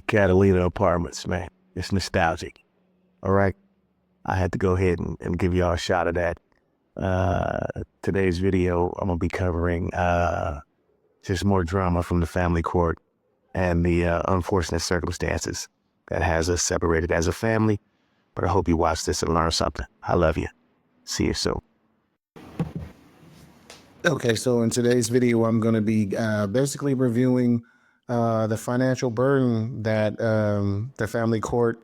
Catalina apartments, man. It's nostalgic. All right. I had to go ahead and give y'all a shot of that. Today's video, I'm going to be covering just more drama from the family court and the unfortunate circumstances that has us separated as a family. But I hope you watch this and learn something. I love you. See you soon. Okay, so in today's video, I'm going to be basically reviewing the financial burden that the family court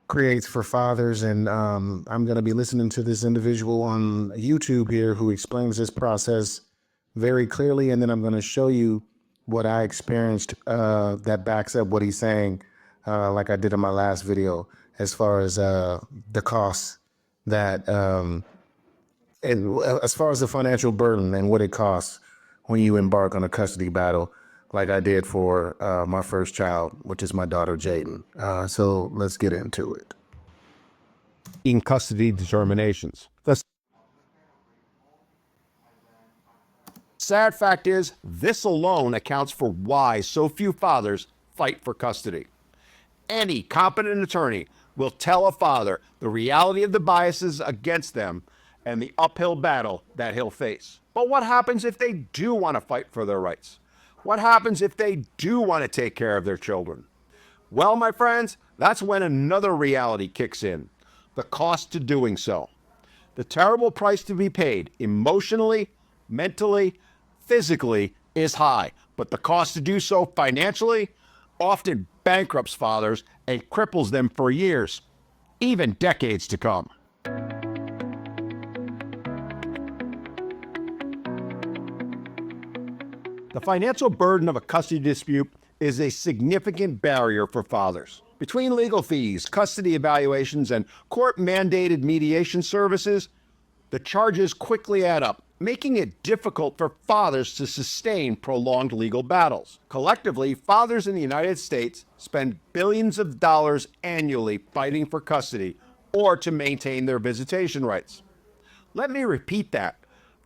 creates for fathers. And I'm going to be listening to this individual on YouTube here who explains this process very clearly. And then I'm going to show you what I experienced that backs up what he's saying, like I did in my last video, as far as the costs that and as far as the financial burden and what it costs when you embark on a custody battle, like I did for my first child, which is my daughter, Jaden. So let's get into it. In custody determinations. The sad fact is, this alone accounts for why so few fathers fight for custody. Any competent attorney will tell a father the reality of the biases against them and the uphill battle that he'll face. But what happens if they do want to fight for their rights? What happens if they do want to take care of their children? Well, my friends, that's when another reality kicks in: the cost to doing so. The terrible price to be paid emotionally, mentally, physically is high, but the cost to do so financially often bankrupts fathers and cripples them for years, even decades to come. The financial burden of a custody dispute is a significant barrier for fathers. Between legal fees, custody evaluations, and court-mandated mediation services, the charges quickly add up, making it difficult for fathers to sustain prolonged legal battles. Collectively, fathers in the United States spend billions of dollars annually fighting for custody or to maintain their visitation rights. Let me repeat that.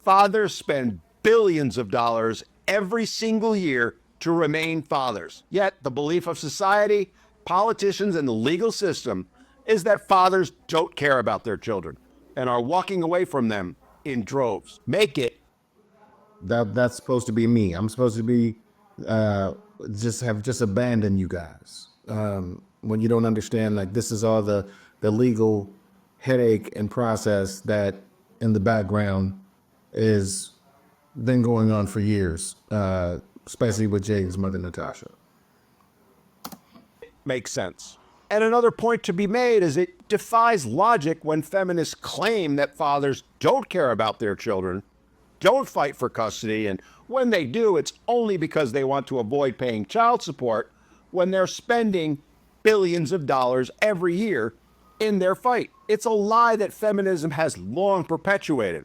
Fathers spend billions of dollars every single year to remain fathers. Yet the belief of society, politicians, and the legal system is that fathers don't care about their children and are walking away from them in droves. That's supposed to be me. I'm supposed to be just abandon you guys when you don't understand, like, this is all the legal headache and process that in the background is been going on for years, especially with Jaden's mother, Natasha. Makes sense. And another point to be made is it defies logic when feminists claim that fathers don't care about their children, don't fight for custody, and when they do, it's only because they want to avoid paying child support when they're spending billions of dollars every year in their fight. It's a lie that feminism has long perpetuated.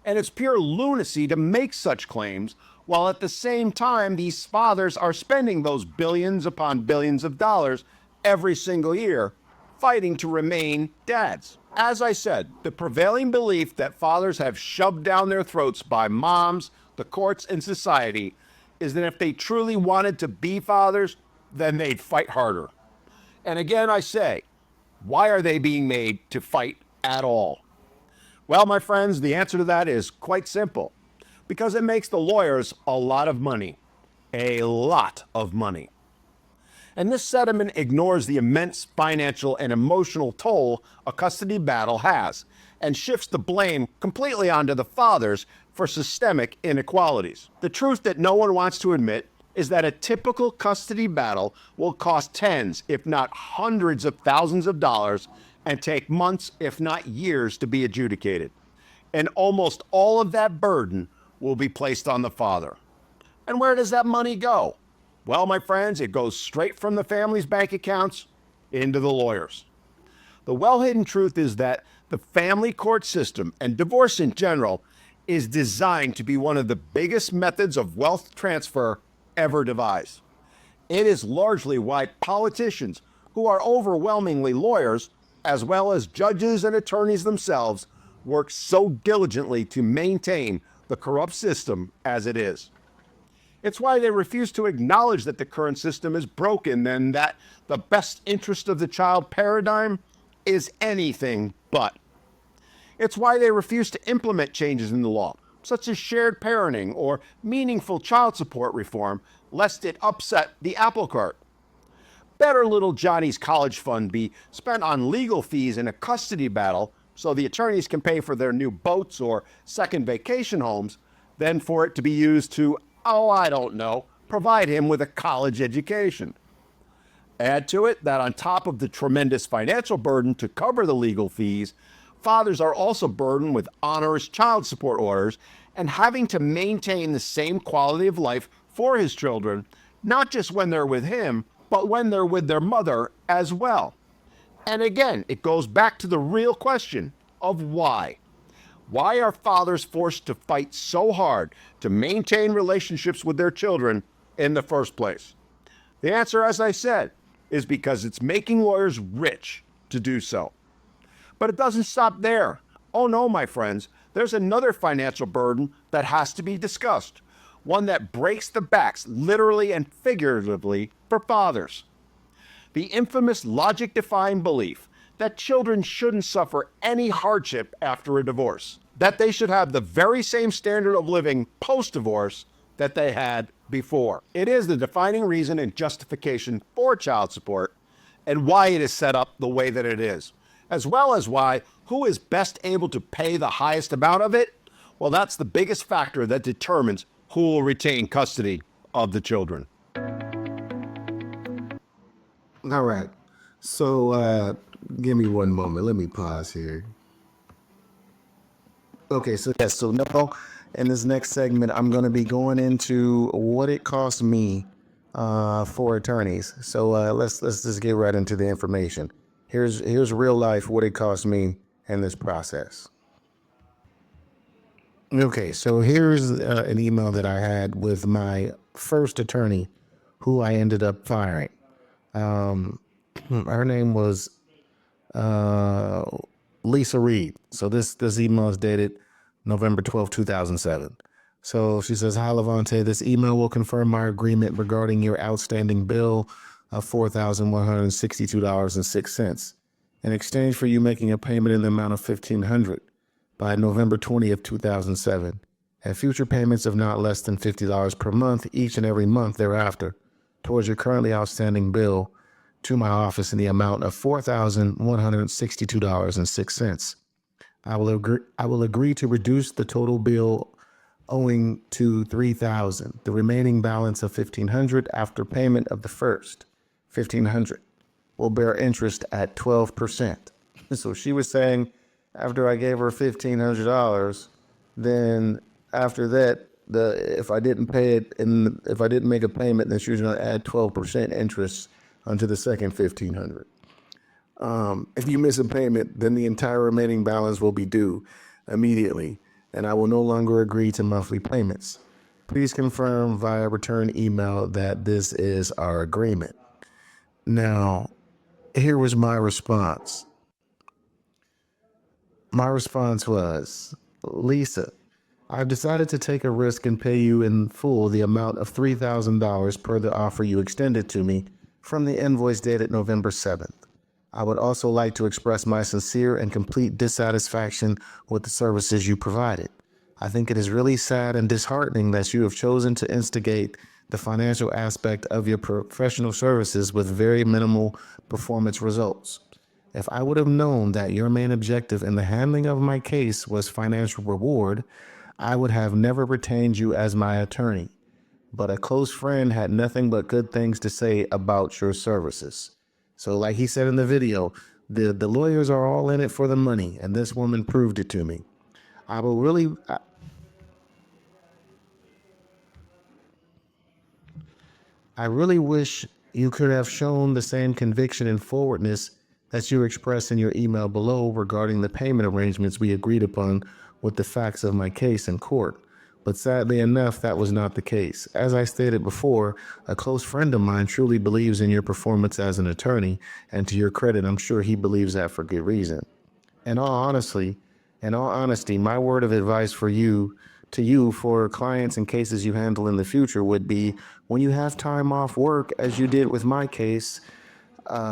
And it's pure lunacy to make such claims, while at the same time, these fathers are spending those billions upon billions of dollars every single year fighting to remain dads. As I said, the prevailing belief that fathers have shoved down their throats by moms, the courts, and society is that if they truly wanted to be fathers, then they'd fight harder. And again, I say, why are they being made to fight at all? Well, my friends, the answer to that is quite simple. Because it makes the lawyers a lot of money. A lot of money. And this sentiment ignores the immense financial and emotional toll a custody battle has, and shifts the blame completely onto the fathers for systemic inequalities. The truth that no one wants to admit is that a typical custody battle will cost tens, if not hundreds of thousands of dollars, and take months, if not years, to be adjudicated. And almost all of that burden will be placed on the father. And where does that money go? Well, my friends, it goes straight from the family's bank accounts into the lawyers. The well-hidden truth is that the family court system, and divorce in general, is designed to be one of the biggest methods of wealth transfer ever devised. It is largely why politicians, who are overwhelmingly lawyers, as well as judges and attorneys themselves, work so diligently to maintain the corrupt system as it is. It's why they refuse to acknowledge that the current system is broken and that the best interest of the child paradigm is anything but. It's why they refuse to implement changes in the law, such as shared parenting or meaningful child support reform, lest it upset the apple cart. Better little Johnny's college fund be spent on legal fees in a custody battle so the attorneys can pay for their new boats or second vacation homes than for it to be used to, oh, I don't know, provide him with a college education. Add to it that on top of the tremendous financial burden to cover the legal fees, fathers are also burdened with onerous child support orders and having to maintain the same quality of life for his children, not just when they're with him, but when they're with their mother as well. And again, it goes back to the real question of why. Why are fathers forced to fight so hard to maintain relationships with their children in the first place? The answer, as I said, is because it's making lawyers rich to do so. But it doesn't stop there. Oh no, my friends, there's another financial burden that has to be discussed. One that breaks the backs, literally and figuratively, for fathers. The infamous logic-defying belief that children shouldn't suffer any hardship after a divorce, that they should have the very same standard of living post-divorce that they had before. It is the defining reason and justification for child support and why it is set up the way that it is, as well as why who is best able to pay the highest amount of it. Well, that's the biggest factor that determines who will retain custody of the children. All right. So give me one moment. Let me pause here. Okay, so yes, so no, in this next segment, I'm going to be going into what it cost me for attorneys. So let's just get right into the information. Here's real life what it cost me in this process. Okay, so here's an email that I had with my first attorney, who I ended up firing. Her name was Lisa Reed. So this email is dated November 12, 2007. So she says, "Hi, Levante. This email will confirm my agreement regarding your outstanding bill of $4,162.06 in exchange for you making a payment in the amount of $1,500 by November 20th, 2007, and future payments of not less than $50 per month each and every month thereafter towards your currently outstanding bill to my office in the amount of $4,162.06. I will agree to reduce the total bill owing to $3,000. The remaining balance of $1,500 after payment of the first $1,500 will bear interest at 12%. So she was saying after I gave her $1,500, then after that, if I didn't pay it and if I didn't make a payment, then she was going to add 12% interest onto the second $1,500. If you miss a payment, then the entire remaining balance will be due immediately, and I will no longer agree to monthly payments. Please confirm via return email that this is our agreement. Now, here was my response. My response was, "Lisa, I've decided to take a risk and pay you in full the amount of $3,000 per the offer you extended to me from the invoice dated November 7th. I would also like to express my sincere and complete dissatisfaction with the services you provided. I think it is really sad and disheartening that you have chosen to instigate the financial aspect of your professional services with very minimal performance results. If I would have known that your main objective in the handling of my case was financial reward, I would have never retained you as my attorney. But a close friend had nothing but good things to say about your services." So like he said in the video, the lawyers are all in it for the money, and this woman proved it to me. I really wish you could have shown the same conviction and forwardness that you expressed in your email below regarding the payment arrangements we agreed upon with the facts of my case in court. But sadly enough, that was not the case. As I stated before, a close friend of mine truly believes in your performance as an attorney, and to your credit, I'm sure he believes that for good reason. In all honesty, my word of advice for you to you for clients and cases you handle in the future would be when you have time off work, as you did with my case,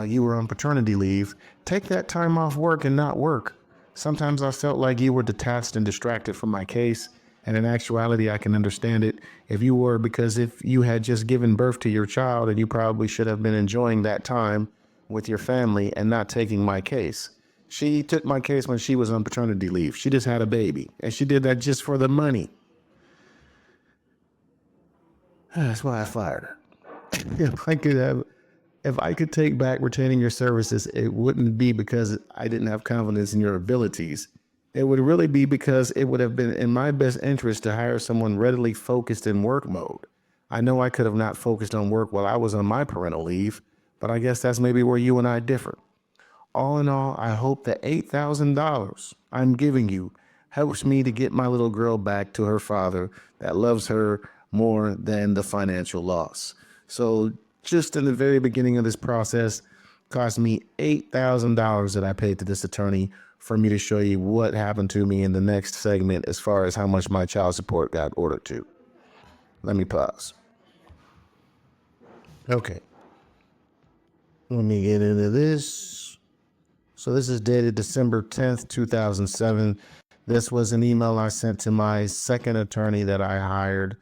you were on paternity leave, take that time off work and not work. Sometimes I felt like you were detached and distracted from my case. And in actuality, I can understand it if you were, because if you had just given birth to your child, and you probably should have been enjoying that time with your family and not taking my case. She took my case when she was on paternity leave. She just had a baby, and she did that just for the money. That's why I fired her. If I could take back retaining your services, it wouldn't be because I didn't have confidence in your abilities. It would really be because it would have been in my best interest to hire someone readily focused in work mode. I know I could have not focused on work while I was on my parental leave, but I guess that's maybe where you and I differ. All in all, I hope that $8,000 I'm giving you helps me to get my little girl back to her father that loves her more than the financial loss. So just in the very beginning of this process, cost me $8,000 that I paid to this attorney for me to show you what happened to me in the next segment as far as how much my child support got ordered to. Let me pause. Okay. Let me get into this. So this is dated December 10th, 2007. This was an email I sent to my second attorney that I hired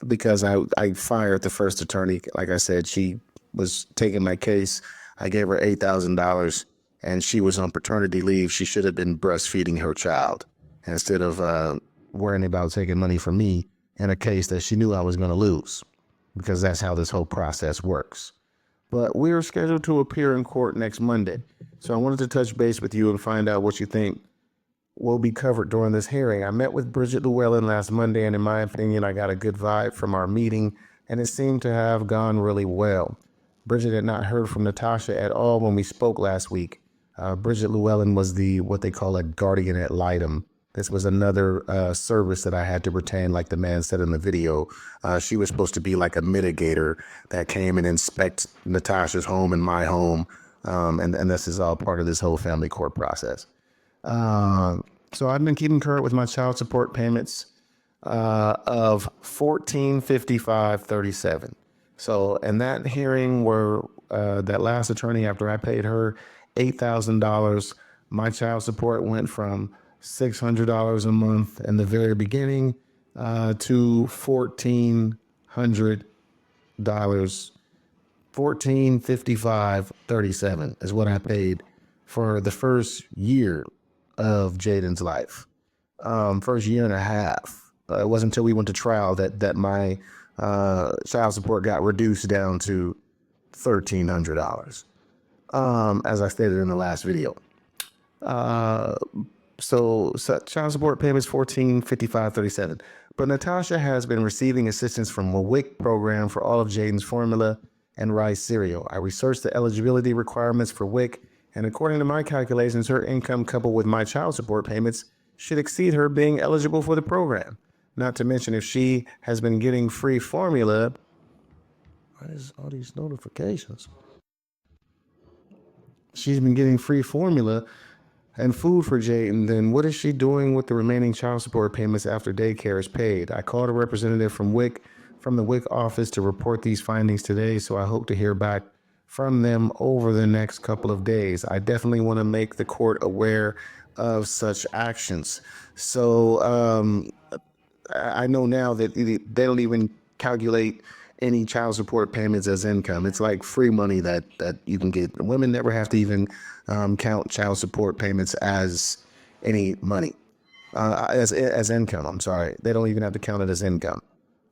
because I fired the first attorney. Like I said, she was taking my case. I gave her $8,000 and she was on paternity leave. She should have been breastfeeding her child instead of worrying about taking money from me in a case that she knew I was going to lose, because that's how this whole process works. But we are scheduled to appear in court next Monday. So I wanted to touch base with you and find out what you think will be covered during this hearing. I met with Bridget Llewellyn last Monday, and in my opinion, I got a good vibe from our meeting, and it seemed to have gone really well. Bridget had not heard from Natasha at all when we spoke last week. Bridget Llewellyn was what they call a guardian ad litem. This was another service that I had to retain, like the man said in the video. She was supposed to be like a mitigator that came and inspect Natasha's home and my home. And this is all part of this whole family court process. So I've been keeping current with my child support payments of $1,455.37. So in that hearing where that last attorney, after I paid her $8,000, my child support went from $600 a month in the very beginning to $1,400. $1,455.37 is what I paid for the first year of Jaden's life. First year and a half. It wasn't until we went to trial that my child support got reduced down to $1,300, as I stated in the last video. So child support payments $1,455.37. But Natasha has been receiving assistance from a WIC program for all of Jaden's formula and rice cereal. I researched the eligibility requirements for WIC, and according to my calculations, her income coupled with my child support payments should exceed her being eligible for the program. Not to mention, if she has been getting free formula, what is all these notifications? She's been getting free formula and food for Jaden, then what is she doing with the remaining child support payments after daycare is paid? I called a representative from the WIC office to report these findings today, so I hope to hear back from them over the next couple of days. I definitely want to make the court aware of such actions. So I know now that they don't even calculate any child support payments as income. It's like free money that you can get. Women never have to even count child support payments as any money, as income. I'm sorry. They don't even have to count it as income.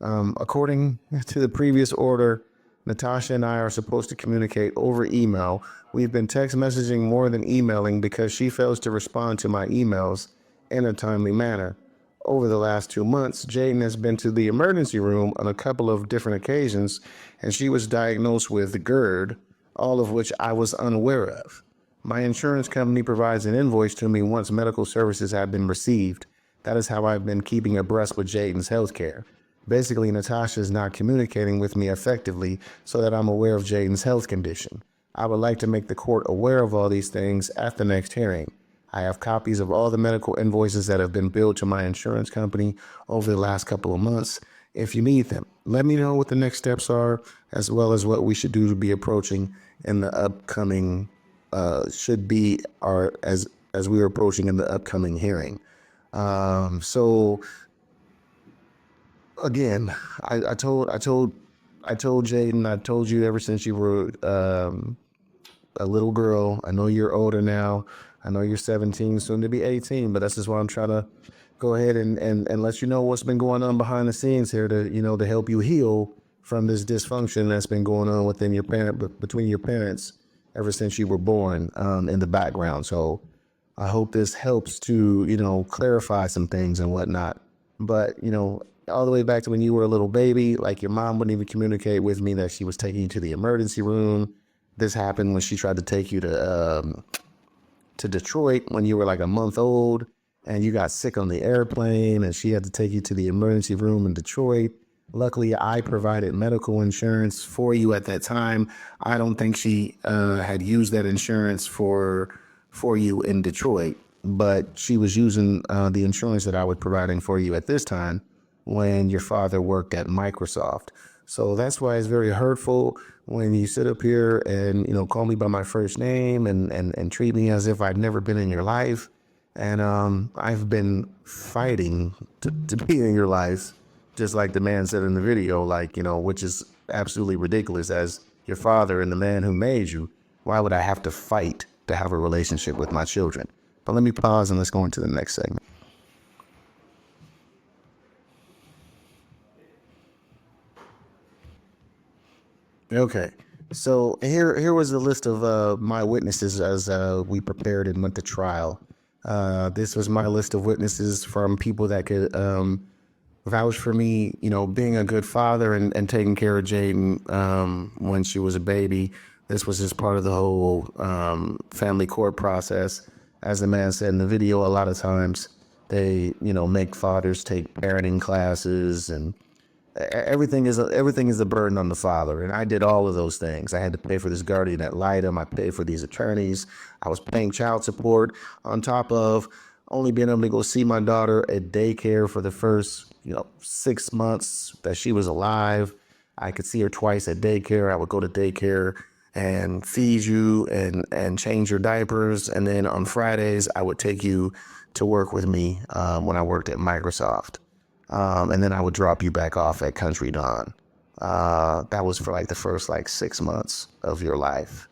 According to the previous order, Natasha and I are supposed to communicate over email. We've been text messaging more than emailing because she fails to respond to my emails in a timely manner. Over the last 2 months, Jaden has been to the emergency room on a couple of different occasions, and she was diagnosed with GERD, all of which I was unaware of. My insurance company provides an invoice to me once medical services have been received. That is how I've been keeping abreast with Jaden's health care. Basically, Natasha is not communicating with me effectively so that I'm aware of Jaden's health condition. I would like to make the court aware of all these things at the next hearing. I have copies of all the medical invoices that have been billed to my insurance company over the last couple of months. If you need them, let me know what the next steps are, as well as what we should do to be approaching in the upcoming, should be our, as we are approaching in the upcoming hearing. So again, I told Jaden, I told you ever since you were a little girl. I know you're older now. I know you're 17, soon to be 18, but that's just why I'm trying to go ahead and let you know what's been going on behind the scenes here to, to help you heal from this dysfunction that's been going on within your between your parents ever since you were born, in the background. So I hope this helps to, clarify some things and whatnot. But, all the way back to when you were a little baby, like your mom wouldn't even communicate with me that she was taking you to the emergency room. This happened when she tried to take you to Detroit when you were like a month old and you got sick on the airplane and she had to take you to the emergency room in Detroit. Luckily, I provided medical insurance for you at that time. I don't think she had used that insurance for you in Detroit, but she was using the insurance that I was providing for you at this time when your father worked at Microsoft. So that's why it's very hurtful when you sit up here and, call me by my first name and treat me as if I'd never been in your life. And I've been fighting to be in your life, just like the man said in the video, like, which is absolutely ridiculous. As your father and the man who made you, why would I have to fight to have a relationship with my children? But let me pause and let's go into the next segment. Okay, so here was a list of my witnesses as we prepared and went to trial. This was my list of witnesses from people that could vouch for me, being a good father and taking care of Jaden when she was a baby. This was just part of the whole family court process. As the man said in the video, a lot of times they, make fathers take parenting classes, and everything is a burden on the father. And I did all of those things. I had to pay for this guardian ad litem. I paid for these attorneys. I was paying child support on top of only being able to go see my daughter at daycare for the first, 6 months that she was alive. I could see her twice at daycare. I would go to daycare and feed you and change your diapers. And then on Fridays, I would take you to work with me when I worked at Microsoft. And then I would drop you back off at Country Dawn. That was for like the first 6 months of your life.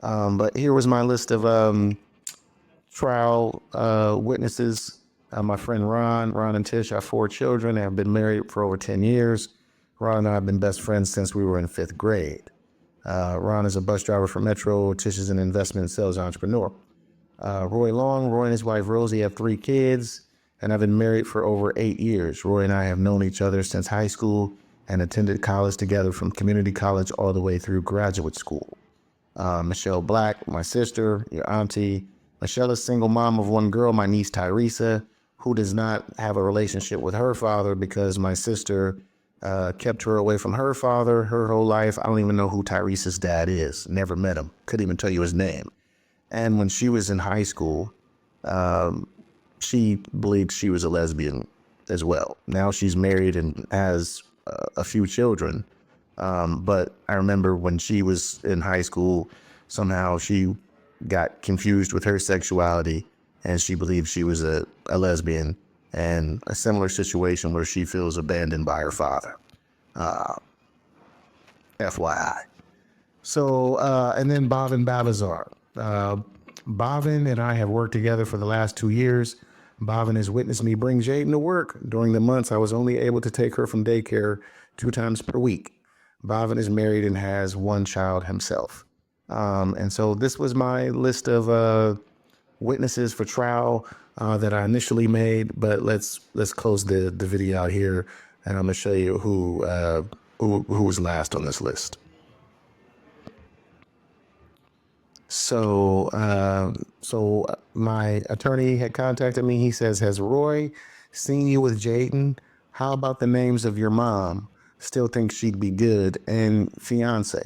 But here was my list of trial witnesses. My friend Ron and Tish have 4 children. They have been married for over 10 years. Ron and I have been best friends since we were in 5th grade. Ron is a bus driver for Metro. Tish is an investment and sales entrepreneur. Roy and his wife Rosie have 3 kids and have been married for over 8 years. Roy and I have known each other since high school and attended college together from community college all the way through graduate school. Michelle Black, my sister, your auntie. Michelle is single mom of 1 girl, my niece Tyresa, who does not have a relationship with her father because my sister kept her away from her father her whole life. I don't even know who Tyresa's dad is. Never met him. Couldn't even tell you his name. And when she was in high school, she believed she was a lesbian as well. Now she's married and has a few children. But I remember when she was in high school, somehow she got confused with her sexuality and she believed she was a lesbian, and a similar situation where she feels abandoned by her father. FYI. So, and then Bhavin Babazar. Bhavin and I have worked together for the last 2 years. Bhavin has witnessed me bring Jaden to work during the months I was only able to take her from daycare 2 times per week. Bhavin is married and has 1 child himself. And so this was my list of witnesses for trial that I initially made. But let's close the video out here, and I'm gonna show you who was last on this list. So my attorney had contacted me. He says, "Has Roy seen you with Jaden? How about the names of your mom? Still think she'd be good, and fiance?"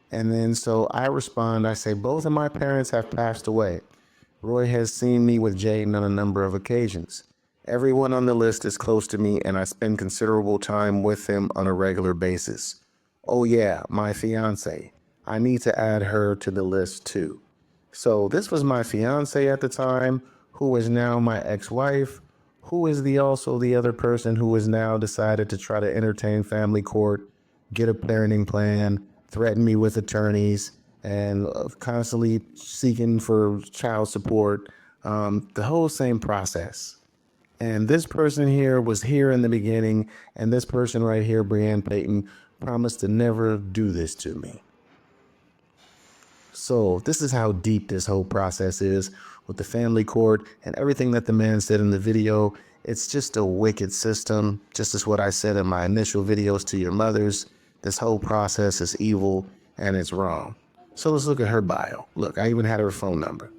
And then so I respond, I say, "Both of my parents have passed away. Roy has seen me with Jaden on a number of occasions. Everyone on the list is close to me, and I spend considerable time with him on a regular basis. Oh yeah, my fiance. I need to add her to the list too. So this was my fiance at the time, who is now my ex-wife, who is also the other person who has now decided to try to entertain family court, get a parenting plan, threaten me with attorneys, and constantly seeking for child support. The whole same process. And this person here was here in the beginning, and this person right here, Brianne Payton, promised to never do this to me. So this is how deep this whole process is with the family court and everything that the man said in the video. It's just a wicked system, just as what I said in my initial videos to your mothers. This whole process is evil and it's wrong. So let's look at her bio. Look, I even had her phone number.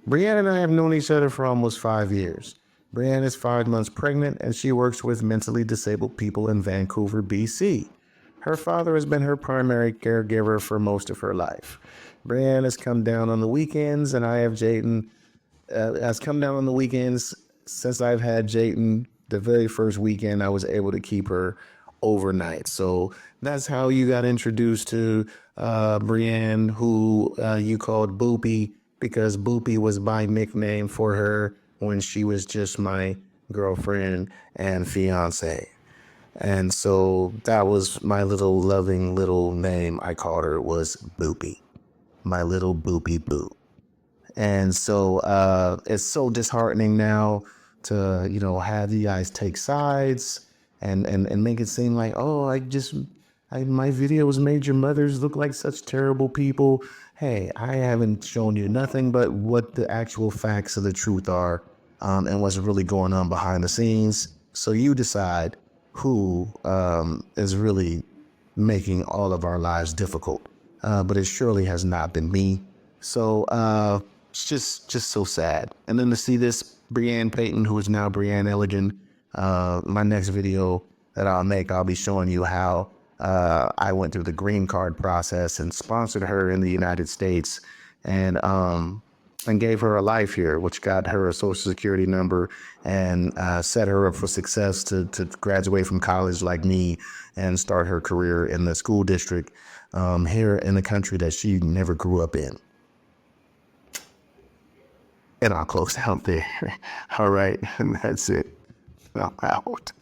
Brianne and I have known each other for almost 5 years. Brianne is 5 months pregnant and she works with mentally disabled people in Vancouver, BC. Her father has been her primary caregiver for most of her life. Brianne has come down on the weekends, and I have Jayden. Has come down on the weekends since I've had Jayden. The very first weekend, I was able to keep her overnight. So that's how you got introduced to Brianne, who you called Boopy, because Boopy was my nickname for her when she was just my girlfriend and fiance. And so that was my little loving little name I called her, was Boopy, my little Boopy Boo. And so it's so disheartening now to, have you guys take sides and make it seem like, oh, my videos made your mothers look like such terrible people. Hey, I haven't shown you nothing but what the actual facts of the truth are, and what's really going on behind the scenes. So you decide who is really making all of our lives difficult. But it surely has not been me. So it's just so sad. And then to see this Brianne Payton, who is now Brianne Elligan, my next video that I'll make, I'll be showing you how I went through the green card process and sponsored her in the United States, and gave her a life here, which got her a social security number and set her up for success to graduate from college like me and start her career in the school district here in the country that she never grew up in. And I'll close out there. All right, and that's it. I'm out.